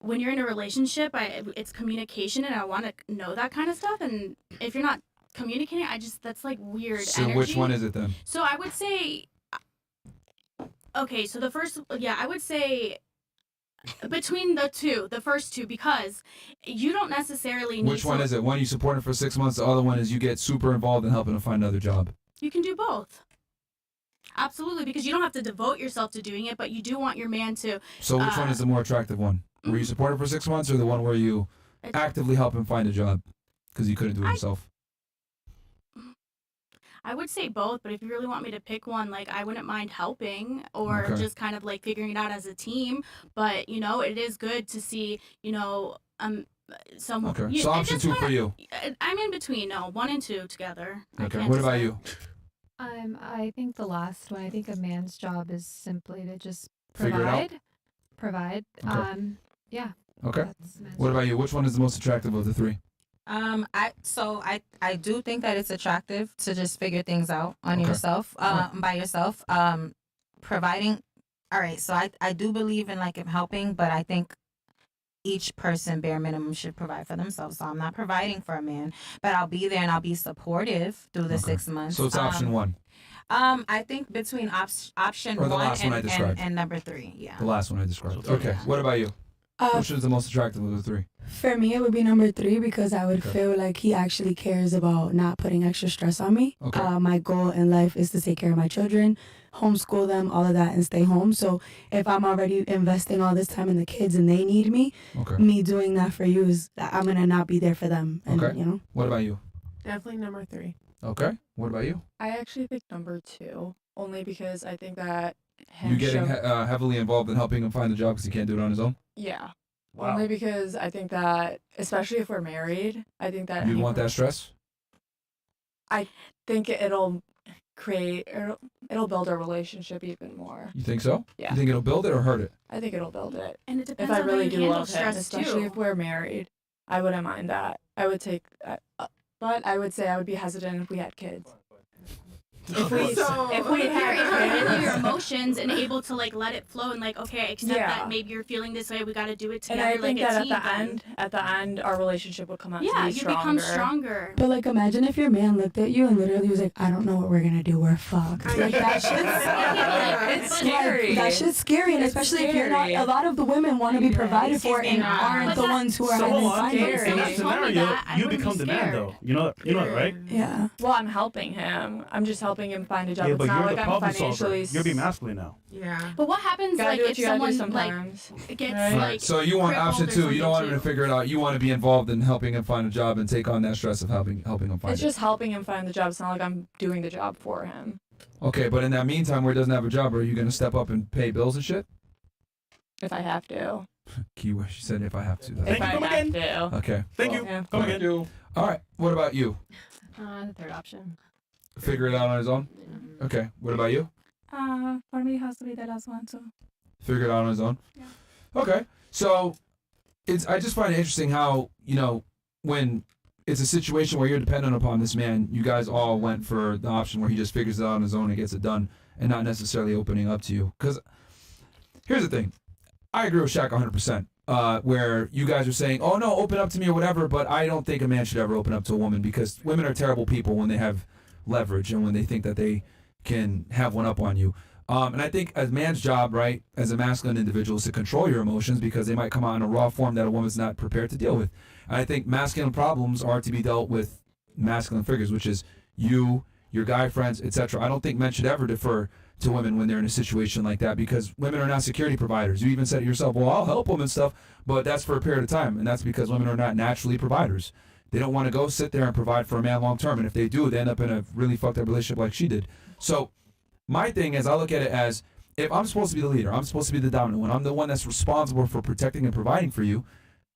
when you're in a relationship, it's communication, and I want to know that kind of stuff. And if you're not communicating, that's like weird So energy. which one is it then? So I would say, okay, so the first, I would say between the first 2, because you don't necessarily need Which one is it? One you support him for 6 months, the other one is you get super involved in helping him find another job. You can do both. Absolutely, because you don't have to devote yourself to doing it, but you do want your man to. So which one is the more attractive one? Were you support him for 6 months or the one where you actively help him find a job because he couldn't do it himself? I would say both, but if you really want me to pick one, like I wouldn't mind helping or Okay. just kind of like figuring it out as a team. But it is good to see, some. Okay, Yeah, so it option just 2 for kinda- you. I'm in between. No, 1 and 2 together. I Okay, can't what about decide. you? I think the last one. I think a man's job is simply to just Figure it out? provide. Okay. Yeah. Okay. That's man's What job. about you? Which one is the most attractive of the 3? I do think that it's attractive to just figure things out on Okay. yourself, by yourself. Providing. All right, so I do believe in like helping, but I think each person bare minimum should provide for themselves. So I'm not providing for a man, but I'll be there and I'll be supportive through the Okay. 6 months. So it's option 1. I think between option Or the 1 last one I described. and number 3. Yeah. The last one I described. So- Okay, what about you? Which is the most attractive of the 3? For me, it would be number 3 because I would Okay. feel like he actually cares about not putting extra stress on me. Okay. My goal in life is to take care of my children, homeschool them, all of that, and stay home. So if I'm already investing all this time in the kids and they need me, Okay. me doing that for you is I'm gonna not be there for them. And, Okay. What about you? Definitely number 3. Okay. What about you? I actually picked number 2 only because I think that You getting heavily involved in helping him find a job because he can't do it on his own? yeah. Wow. Only because I think that, especially if we're married, I think that You want that stress? think it'll build our relationship even more. You think so? Yeah. You think it'll build it or hurt it? I think it'll build it. And it If depends I on really how you do handle love him, stress especially too. if we're married, I wouldn't mind that. I would take, but I would say I would be hesitant if we had kids. If we If you're able to handle had your kids. emotions and able to like let it flow and like, okay, I accept Yeah. that maybe you're feeling this way, we got to do it And together I like think a that team. at the end, our relationship would come out Yeah, to be you stronger. become stronger. But like, imagine if your man looked at you and literally was like, "I don't know what we're gonna do. We're fucked." Like that shit's It's scary. That shit's scary, and It's especially if you're not. scary. A lot of the women want to be provided for and Yeah. aren't But the that- ones who are So having on, in scary. finances. that Someone told me scenario, that, I you wouldn't become be the man, scared. though. You know that, right? Yeah. Well, I'm helping him. I'm just helping him find a job. Yeah, It's but not you're like the I'm problem solver. financially. You're being masculine now. Yeah. But what happens Gotta like do what if you gotta do someone like sometimes. gets Right. like So you want crippled option or 2. You don't want him to something figure it out. You want to be involved in helping him find a job and take on that stress of helping him find It's it. just helping him find the job. It's not like I'm doing the job for him. Okay, but in that meantime where he doesn't have a job, are you going to step up and pay bills and shit? If I have to. Keyword. She said if I have to. That's If Thank you, I come have again. to. okay. Thank you. Yeah. Come again. All right. What about you? The third option. Figure it out on his own? Okay. What about you? For me, it has to be the last one too. Figure it out on his own? Yeah. Okay. So I just find it interesting how, when it's a situation where you're dependent upon this man, you guys all went for the option where he just figures it out on his own and gets it done and not necessarily opening up to you. Because here's the thing. I agree with Shaq 100%. Where you guys are saying, oh no, open up to me or whatever, but I don't think a man should ever open up to a woman because women are terrible people when they have leverage and when they think that they can have one up on you. And I think a man's job, right, as a masculine individual is to control your emotions because they might come out in a raw form that a woman's not prepared to deal with. And I think masculine problems are to be dealt with masculine figures, which is you, your guy friends, etc. I don't think men should ever defer to women when they're in a situation like that, because women are not security providers. You even said it yourself, well, I'll help them and stuff, but that's for a period of time, and that's because women are not naturally providers. They don't want to go sit there and provide for a man long term, and if they do, they end up in a really fucked up relationship like she did. So my thing is, I look at it as, if I'm supposed to be the leader, I'm supposed to be the dominant one, I'm the one that's responsible for protecting and providing for you,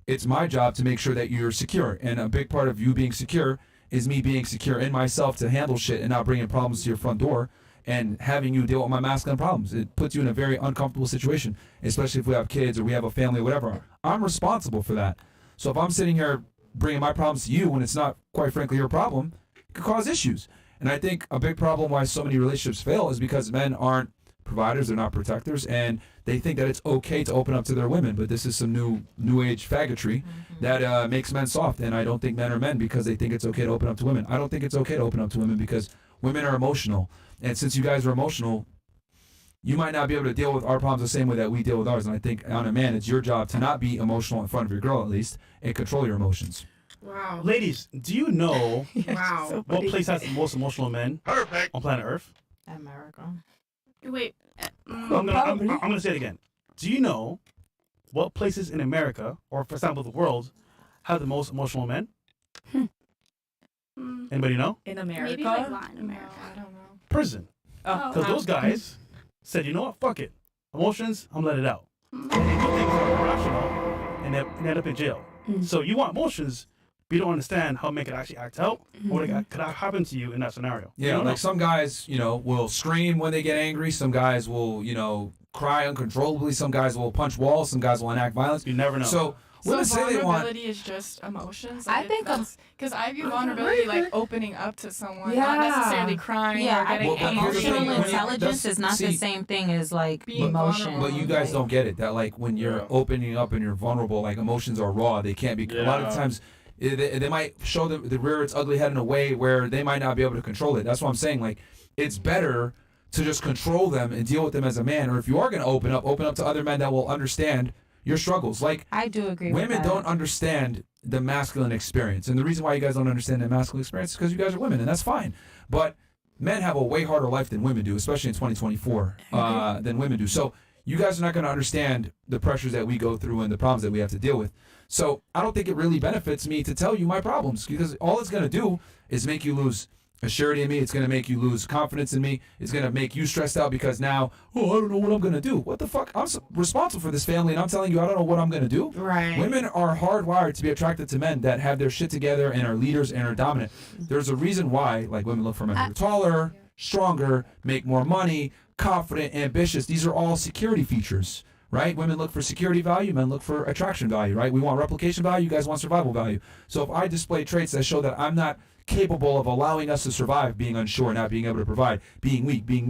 it's my job to make sure that you're secure, and a big part of you being secure is me being secure in myself to handle shit and not bringing problems to your front door and having you deal with my masculine problems. It puts you in a very uncomfortable situation, especially if we have kids or we have a family or whatever. I'm responsible for that. So if I'm sitting here bringing my problems to you when it's not, quite frankly, your problem, it could cause issues. And I think a big problem why so many relationships fail is because men aren't providers, they're not protectors, and they think that it's okay to open up to their women. But this is some new age faggotry that makes men soft. And I don't think men are men because they think it's okay to open up to women. I don't think it's okay to open up to women because women are emotional. And since you guys are emotional, you might not be able to deal with our problems the same way that we deal with ours. And I think on a man, it's your job to not be emotional in front of your girl, at least, and control your emotions. Wow. Ladies, do you know Wow. what place has the most emotional men on planet Earth? America. Wait. I'm gonna say it again. Do you know what places in America, or for example the world, have the most emotional men? Anybody know? In America? Maybe like Latin No, America. I don't know. Prison. Oh, Because those guys said, you know what, fuck it. Emotions, I'm letting it out. And they do things that are irrational and they end up in jail. So you want emotions, but you don't understand how men could actually act out or what could happen to you in that scenario. You Yeah, don't like know. some guys, will scream when they get angry. Some guys will, cry uncontrollably. Some guys will punch walls. Some guys will enact violence. You never know. So So women say they want. vulnerability is just emotions. I think because I view vulnerability like opening up to someone, Yeah. not necessarily crying Yeah, or I getting think Well, but here's the thing, emotional when you- intelligence that's- is not the see- same thing as like Being emotion. vulnerable. But you guys don't get it. That like when you're Yeah. opening up and you're vulnerable, like emotions are raw. They can't be. A lot of Yeah. times, they might show the rear its ugly head in a way where they might not be able to control it. That's what I'm saying. Like it's better to just control them and deal with them as a man. Or if you are going to open up to other men that will understand your struggles. Like I do agree with women that. don't understand the masculine experience, and the reason why you guys don't understand the masculine experience is because you guys are women, and that's fine. But men have a way harder life than women do, especially in 2024, than women do. So you guys are not going to understand the pressures that we go through and the problems that we have to deal with. So I don't think it really benefits me to tell you my problems, because all it's going to do is make you lose a surety in me. It's going to make you lose confidence in me. It's going to make you stressed out because now, I don't know what I'm going to do. What the fuck? I'm responsible for this family, and I'm telling you I don't know what I'm going to do. Right. Women are hardwired to be attracted to men that have their shit together and are leaders and are dominant. There's a reason why, like, women look for men who are taller, stronger, make more money, confident, ambitious. These are all security features, right? Women look for security value, men look for attraction value, right? We want replication value, you guys want survival value. So if I display traits that show that I'm not capable of allowing us to survive, being unsure, not being able to provide, being weak, being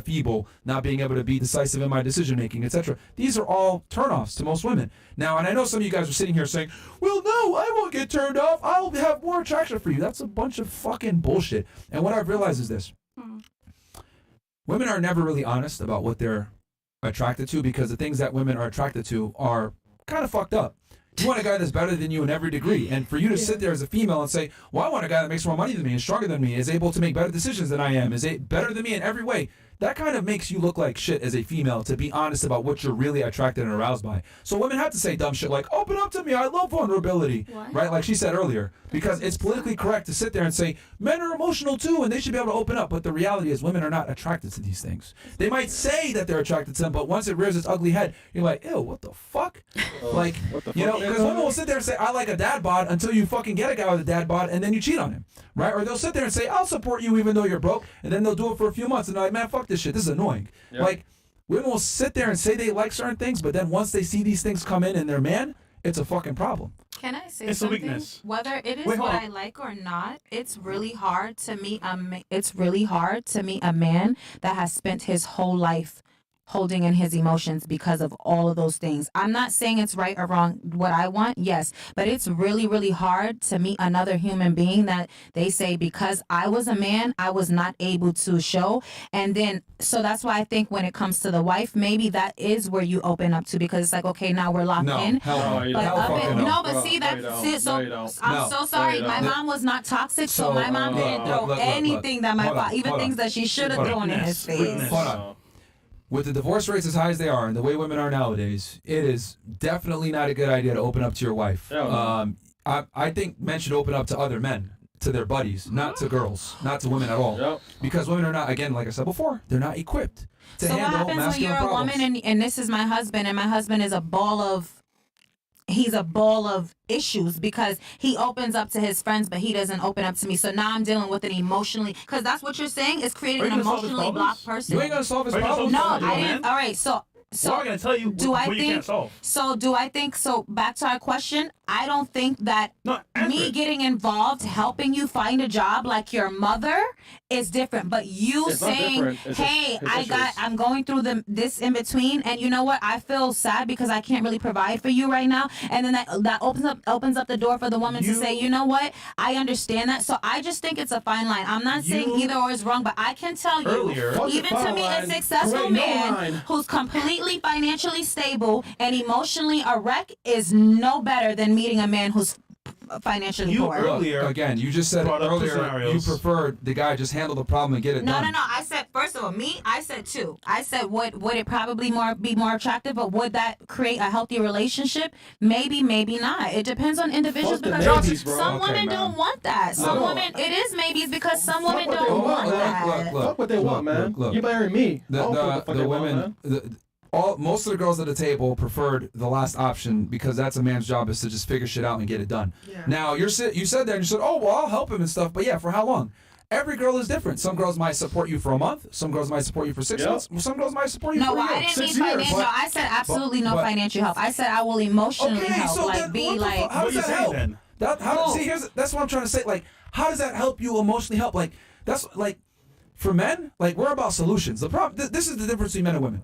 feeble, not being able to be decisive in my decision making, etc. These are all turnoffs to most women. Now, and I know some of you guys are sitting here saying, well, no, I won't get turned off. I'll have more attraction for you. That's a bunch of fucking bullshit. And what I've realized is this. Women are never really honest about what they're attracted to, because the things that women are attracted to are kind of fucked up. You want a guy that's better than you in every degree. And for you to sit there as a female and say, well, I want a guy that makes more money than me, is stronger than me, is able to make better decisions than I am, is better than me in every way, that kind of makes you look like shit as a female, to be honest about what you're really attracted and aroused by. So women have to say dumb shit like, open up to me, I love vulnerability. What? Right? Like she said earlier. Because it's politically correct to sit there and say, men are emotional too, and they should be able to open up. But the reality is women are not attracted to these things. They might say that they're attracted to them, but once it rears its ugly head, you're like, ew, what the fuck? Like, What the you know, fuck? because women will sit there and say, I like a dad bod, until you fucking get a guy with a dad bod, and then you cheat on him. Right? Or they'll sit there and say, I'll support you even though you're broke, and then they'll do it for a few months, and they're like, man, fuck this shit. This is annoying. Yeah. Like, women will sit there and say they like certain things, but then once they see these things come in their man, it's a fucking problem. Can I say It's a something? weakness. Whether it is Wait, hold what on. I like or not, it's really hard to meet a man that has spent his whole holding in his emotions because of all of those things. I'm not saying it's right or wrong what I want, yes, but it's really, really hard to meet another human being that they say because I was a man, I was not able to show. And then, so that's why I think when it comes to the wife, maybe that is where you open up to, because it's like, okay, now we're locked No, in. hell no. you But Hell don't. fucking no. no, but Bro, see no, that. you don't. See, so No, you don't. I'm No. so sorry. No, you My don't. mom was not toxic, so So, my mom didn't throw look. anything that my Hold on, father, even hold on. things that she should have Hold on. thrown in his face. Hold on. With the divorce rates as high as they are and the way women are nowadays, it is definitely not a good idea to open up to your wife. Hell no. I think men should open up to other men, to their buddies, not to girls, not to women at all. Yep. Because women are not, again, like I said before, they're not equipped to So what handle happens when masculine you're a problems. woman and this is my husband and my husband is a ball of issues because he opens up to his friends but he doesn't open up to me. So now I'm dealing with an emotionally, because that's what you're saying is creating Are you an gonna solve his emotionally problems? blocked person. You ain't gonna solve his Are you gonna problems. solve No, his I problems, didn't. man? All right, so We're not gonna tell you do I what you think can't solve. so? Do I think so? Back to our question. I don't think that No, answer me it. getting involved, helping you find a job like your mother is different. But you It's not saying, different. It's just "Hey, his I'm going through this in between, and you know what? I feel sad because I can't really provide for you right now." And then that opens up the door for the woman to say, "You know what? I understand that." So I just think it's a fine line. I'm not saying You- either or is wrong, but I can tell you, Earlier- Fuck the even to fine me, a line. successful Great, no man line. who's completely financially stable and emotionally a wreck is no better than meeting a man who's financially You poor. earlier Again, you just said brought up two earlier you scenarios. preferred the guy just handle the problem and get it No, done. no, no. I said first of all, I said two. I said would it probably be more attractive, but would that create a healthy relationship? Maybe, maybe not. It depends on individuals Fuck the because maybes, bro. some Okay, women man. don't want that. Some No. women it is maybes because some women what they don't want, want man. that. Look, Fuck what they want, man. look. You marry me. I The, don't care what the, the fuck the they want, women, man. most of the girls at the table preferred the last option because that's a man's job is to just figure shit out and get it done. Yeah. Now you said there and you said, oh well, I'll help him and stuff, but yeah, for how long? Every girl is different. Some girls might support you for a month. Some girls might support you for 6 Yep. months. Some girls might support you No, for a I year. didn't 6 mean years. financial. But- I said absolutely no but- financial help. I said I will emotionally Okay, help, so like then be what the like. fuck- how What does you that saying help? then? That see that's what I'm trying to say. Like, how does that help you emotionally help? Like, that's like for men, like we're about solutions. The problem this is the difference between men and women.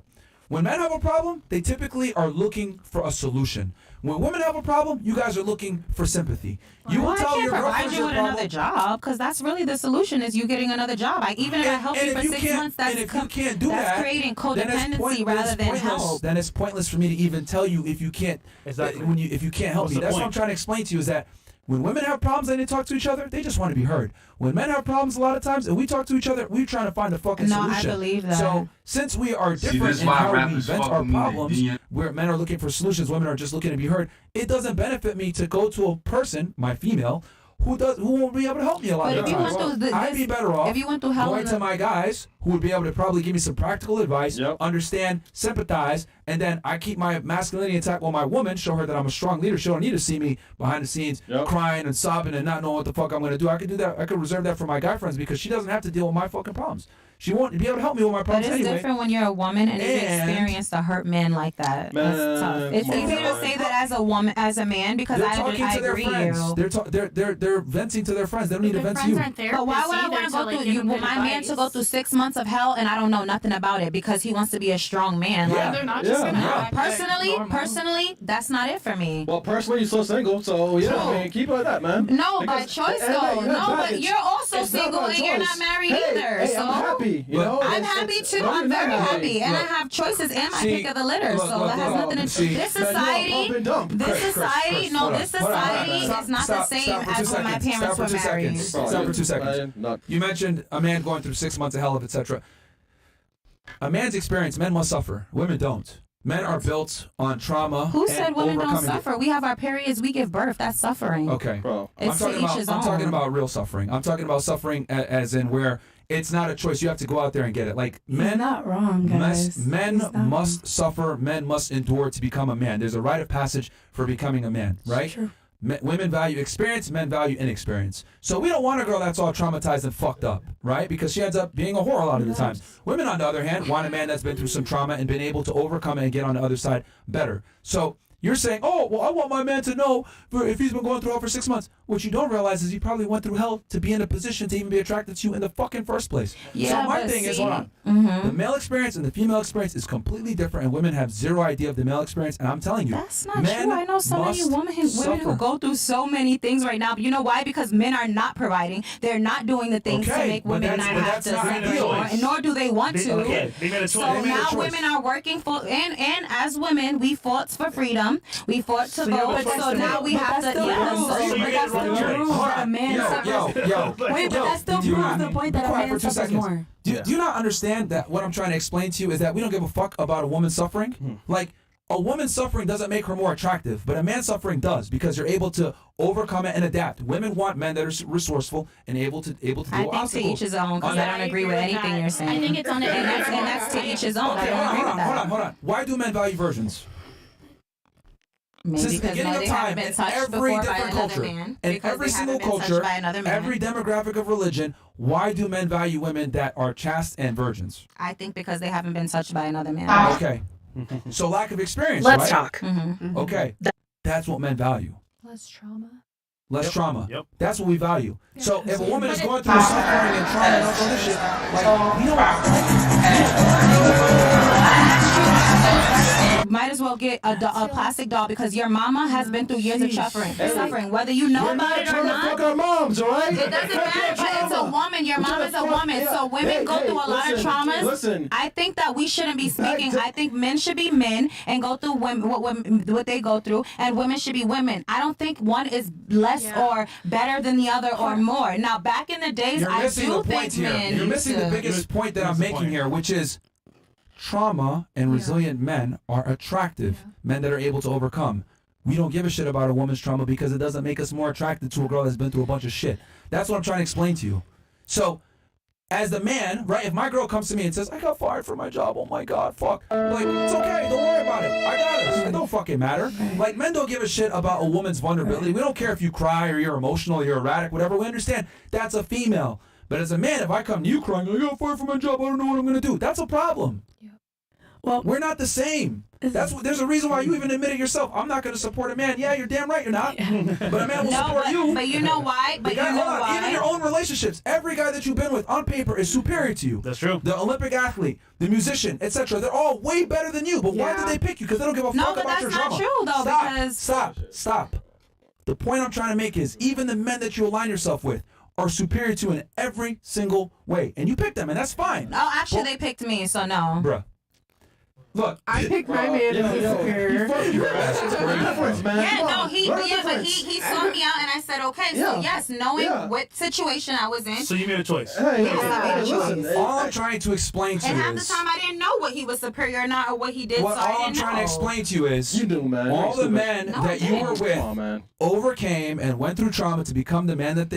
When men have a problem, they typically are looking for a solution. When women have a problem, you guys are looking for sympathy. You will Well, I tell can't your provide girlfriend you your with problem. another job because that's really the solution is you getting another job. Even if I help you if for 6 can't- months, that's and if you can't do that's that, creating then it's codependency rather than pointless. help. Then it's pointless for me to even tell you if you can't. Exactly. If you can't help What's me, the that's what point? I'm trying to explain to you is that when women have problems and they talk to each other, they just want to be heard. When men have problems, a lot of times, and we talk to each other, we're trying to find a fucking No, I solution. believe that. So since we are See, different this in why how we rappers vent fuck our with me, problems, they- where men are looking for solutions, women are just looking to be heard. It doesn't benefit me to go to a person, my female, who won't be able to help me a lot But of if you times. went through I'd be better off if you went through hell going in to the- my guys who would be able to probably give me some practical advice, Yep. understand, sympathize, and then I keep my masculinity intact while my woman show her that I'm a strong leader. She don't need to see me behind the scenes Yep. crying and sobbing and not knowing what the fuck I'm gonna do. I could do that. I could reserve that for my guy friends because she doesn't have to deal with my fucking problems. She won't be able to help me with my But problems it's anyway. different when you're a woman and, you've And- experienced a hurt man like that. Man, That's tough. It's come on, easier to man. say that as a woman, as a man, because They're I talking to their agree. friends. You. They're venting to their friends. They don't need to Their vent to friends you. aren't therapists But why would I either want to to, go like, through give you? them Want good my man to go advice. through 6 months of hell and I don't know nothing about it because he wants to be a strong man. Yeah. Like, They're not just Yeah. gonna Yeah. act like normal. personally, that's not it for me. Well, personally, you're so single, so yeah, I mean, keep it like that, man. No, by Because choice at the end of the though. day, you have No, but baggage. you're also It's not single by and you're choice. not married Hey, either. Hey, so I'm happy. You But- know, I'm It's- happy it's- too. no, I'm you're very not happy, and I Look. have choices and my See, pick of the litter. look, So look, that has look, nothing to see, this man, you all society. pump and dump. This Chris, society, no, hold on, this hold on, society hold on. is not the Stop same for 2 as when my seconds. parents Stop for were 2 married. seconds. Bro, Stop for you- 2 seconds. man, not- You mentioned a man going through 6 months of hell, etc. A man's experience, men must suffer. Women don't. Men are built on trauma. Who and said women don't overcoming it. suffer? We have our periods. We give birth. That's suffering. Okay. Bro, It's to each his I'm talking own. about real suffering. I'm talking about suffering as in where it's not a choice. You have to go out there and get it. Like He's men, not wrong, guys. men He's not must wrong. suffer. Men must endure to become a man. There's a rite of passage for becoming a man, right? It's true. Women value experience, men value inexperience. So we don't want a girl that's all traumatized and fucked up, right? Because she ends up being a whore a lot of the times. Women, on the other hand, want a man that's been through some trauma and been able to overcome it and get on the other side better. So You're saying, oh, well, I want my man to know if he's been going through hell for 6 months. What you don't realize is he probably went through hell to be in a position to even be attracted to you in the fucking first place. Yeah, so my but thing is, see- hold on. The male experience and the female experience is completely different, and women have zero idea of the male experience. And I'm telling you, That's not men true. I know so many must women who suffer. go through so many things right now. But you know why? Because men are not providing. They're not doing the things to Okay, make but women that's- not but have that's to not suffer ideal. anymore, and nor do they want to. Okay, they made a choice. So They made a now choice. women are working for, and as women, we fought for freedom. We fought to So you have a vote. choice So to now vote. we have to. Still Yeah, proves, So you but made that the wrong still choice. proves Hold that a on. man suffers. Yo. Wait, but that still do you proves not- the point be that a quiet man for 2 suffers seconds. more. Do you not understand that what I'm trying to explain to you is that we don't give a fuck about a woman suffering? Like, a woman suffering doesn't make her more attractive, but a man suffering does because you're able to overcome it and adapt. Women want men that are resourceful and able to deal with I think to obstacles. each his own, because Yeah, I don't I agree agree with with anything that. you're saying. I think it's on an and that's individual. to each his own. Okay, I don't agree with that. hold on. Why do men value virgins? Maybe Since the because beginning no, of they time, haven't been in touched every before by different another culture, man. in Because every they single haven't been touched culture, by another man. every demographic of religion, why do men value women that are chaste and virgins? I think because they haven't been touched by another man. Okay. So lack of experience, Let's right? talk. Okay. That's what men value. Less trauma. Less trauma. Yep. That's what we value. So if a woman is But going through suffering and trauma and all this other shit, like, we don't. Might as well get a plastic doll because your mama has been through years of suffering, whether you know about it or not. our moms, all right? It doesn't matter, but it's a woman. Your mom is a woman. So women go through a lot of traumas. Listen. I think that we shouldn't be speaking. I think men should be men and go through what they go through, and women should be women. I don't think one is less or better than the other or more. Now, back in the days, You're I missing do the point think here. men You're used missing the to- biggest point that I'm What's the making point? here, which is trauma and resilient men are attractive. Men that are able to overcome. We don't give a shit about a woman's trauma because it doesn't make us more attracted to a girl that's been through a bunch of shit. That's what I'm trying to explain to you. So, as the man, right, if my girl comes to me and says, I got fired from my job, oh my God, fuck. Like, it's okay, don't worry about it. I got it. It don't fucking matter. Like, men don't give a shit about a woman's vulnerability. We don't care if you cry or you're emotional or you're erratic, whatever. We understand that's a female. But as a man, if I come to you crying, I got fired from my job, I don't know what I'm going to do. That's a problem. Well, We're not the same. That's what. There's a reason why you even admit it yourself. I'm not going to support a man. Yeah, you're damn right you're not. But a man will No, support you. but you know why? But The guy, you know hold on, even your why? own relationships. Every guy that you've been with on paper is superior to you. That's true. The Olympic athlete, the musician, etc. They're all way better than you. But why did they pick you? Because they don't give a No, fuck but about your that's not drama. true, though, Stop. because- Stop. The point I'm trying to make is even the men that you align yourself with are superior to in every single way, and you pick them, and that's fine. Oh, actually, Well- they picked me, so no. Bruh. Look, I picked my man as a superior. Difference, man. Yeah, Come no, on. he, What a yeah, but difference. he sought me out, and I said, okay, so Yeah. yes, knowing Yeah. what situation I was in, So you made a choice. Hey, Yes, I made a listen. choice. all I'm trying to explain to and you half the is time I didn't know what he was superior or not, or what he did, what so I all I'm didn't trying know. to explain to you is You do, man. all the Stupid. men No, that I you were didn't. with Come on, man. overcame and went through trauma to become the men that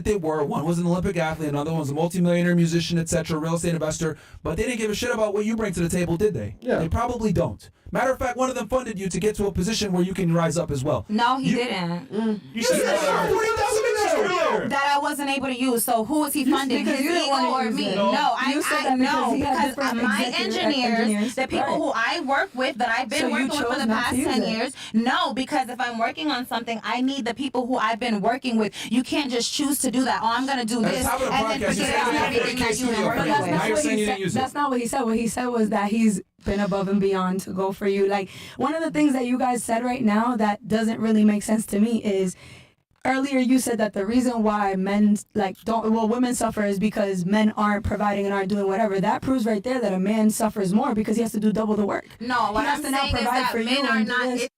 they were. One was an Olympic athlete, another one was a multimillionaire musician, etc., real estate investor. But they didn't give a shit about what you bring to the table, did they? Yeah. They probably don't. Matter of fact, one of them funded you to get to a position where you can rise up as well. No, he You- didn't. You said earlier. That I wasn't able to use. So who was he funding? because His you didn't ego wanna or use me? it. No, You said I that because know he had because different my engineers, engineers, the people right. who I work with, that I've been So you working with for chose the not to past use 10 it. years. No, because if I'm working on something, I need the people who I've been working with. You can't just choose to do that. Oh, I'm gonna do At the this top of the and then podcast, you forget said about you had everything 40K that you've been studio working credit. with. Now you're saying you didn't use it. That's not what he said. What he said was that he's been above and beyond to go for you. Like, one of the things that you guys said right now that doesn't really make sense to me is earlier you said that the reason why women suffer is because men aren't providing and aren't doing whatever. That proves right there that a man suffers more because he has to do double the work. No, what He has I'm to now saying is provide that for you men are and do not. this.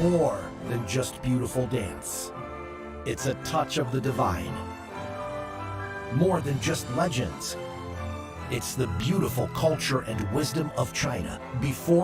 more than just beautiful dance. It's a touch of the divine. More than just legends. It's the beautiful culture and wisdom of China before